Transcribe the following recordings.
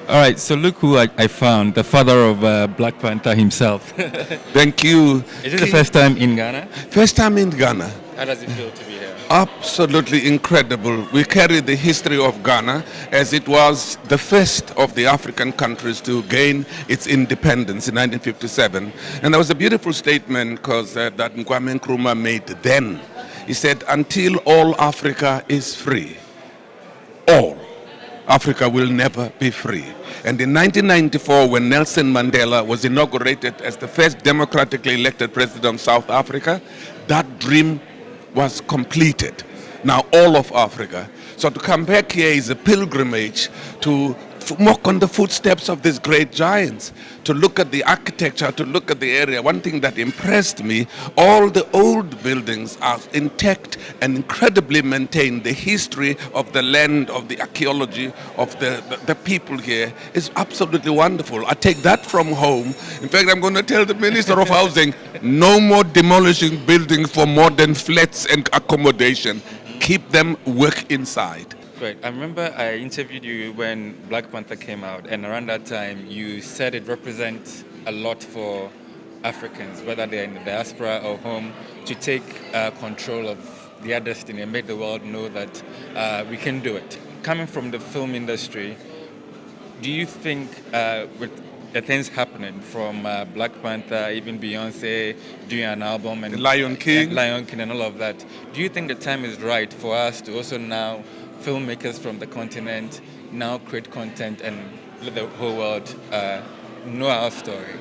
All right, so look who I found, the father of Black Panther himself. Thank you. Is it the first time in Ghana? First time in Ghana. How does it feel to be here? Absolutely incredible. We carry the history of Ghana as it was the first of the African countries to gain its independence in 1957. And there was a beautiful statement that Kwame Nkrumah made then. He said, until all Africa is free, all Africa will never be free. And in 1994, when Nelson Mandela was inaugurated as the first democratically elected president of South Africa, that dream was completed. Now all of Africa. So to come back here is a pilgrimage to walk on the footsteps of these great giants, to look at the architecture, to look at the area. One thing that impressed me, all the old buildings are intact and incredibly maintained. The history of the land, of the archaeology, of the people here is absolutely wonderful. I take that from home. In fact, I'm going to tell the Minister of Housing, no more demolishing buildings for modern flats and accommodation. Keep them work inside. Great. I remember I interviewed you when Black Panther came out, and around that time you said it represents a lot for Africans, whether they're in the diaspora or home, to take control of their destiny and make the world know that we can do it. Coming from the film industry, do you think with the things happening from Black Panther, even Beyonce doing an album, and Lion King and all of that, do you think the time is right for us to also now filmmakers from the continent now create content and let the whole world know our story?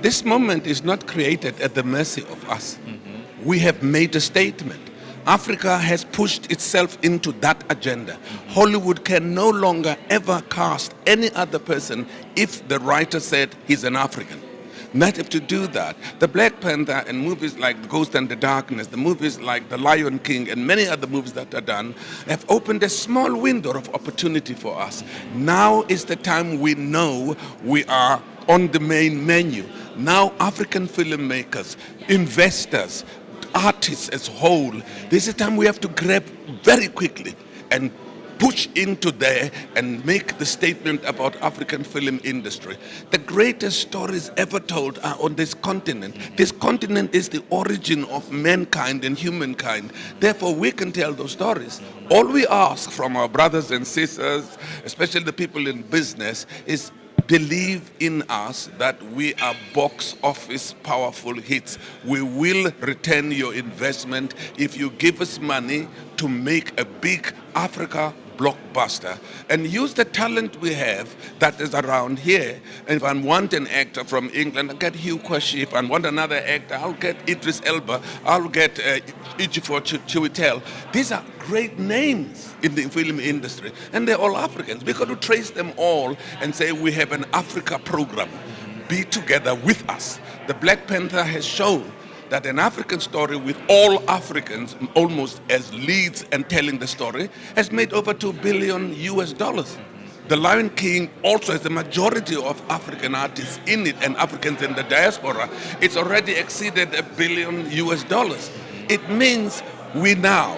This moment is not created at the mercy of us. Mm-hmm. We have made a statement. Africa has pushed itself into that agenda. Mm-hmm. Hollywood can no longer ever cast any other person if the writer said he's an African. Not if to do that. The Black Panther and movies like Ghost and the Darkness, the movies like The Lion King and many other movies that are done have opened a small window of opportunity for us. Now is the time we know we are on the main menu. Now African filmmakers, investors, artists as a whole, this is the time we have to grab very quickly and push into there and make the statement about African film industry. The greatest stories ever told are on this continent. This continent is the origin of mankind and humankind. Therefore, we can tell those stories. All we ask from our brothers and sisters, especially the people in business, is believe in us that we are box office powerful hits. We will return your investment if you give us money to make a big Africa blockbuster and use the talent we have that is around here. And if I want an actor from England, I'll get Hugh Kwashi. If I want another actor, I'll get Idris Elba. I'll get Ejiofor Chiwetel. These are great names in the film industry, and they're all Africans. We got to trace them all and say we have an Africa program. Be together with us. The Black Panther has shown that an African story with all Africans almost as leads and telling the story has made over $2 billion. The Lion King also has the majority of African artists in it and Africans in the diaspora. It's already exceeded $1 billion. It means we now,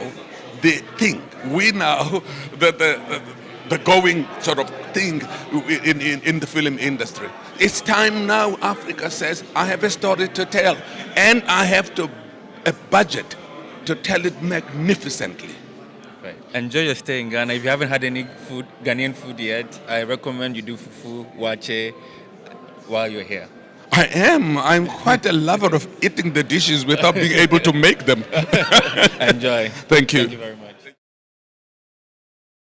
the thing, we now, the going sort of thing in the film industry. It's time now, Africa says, I have a story to tell, and I have a budget to tell it magnificently. Right. Enjoy your stay in Ghana. If you haven't had any food, Ghanaian food yet, I recommend you do fufu, wache while you're here. I am. I'm quite a lover of eating the dishes without being able to make them. Enjoy. Thank you. Thank you very much.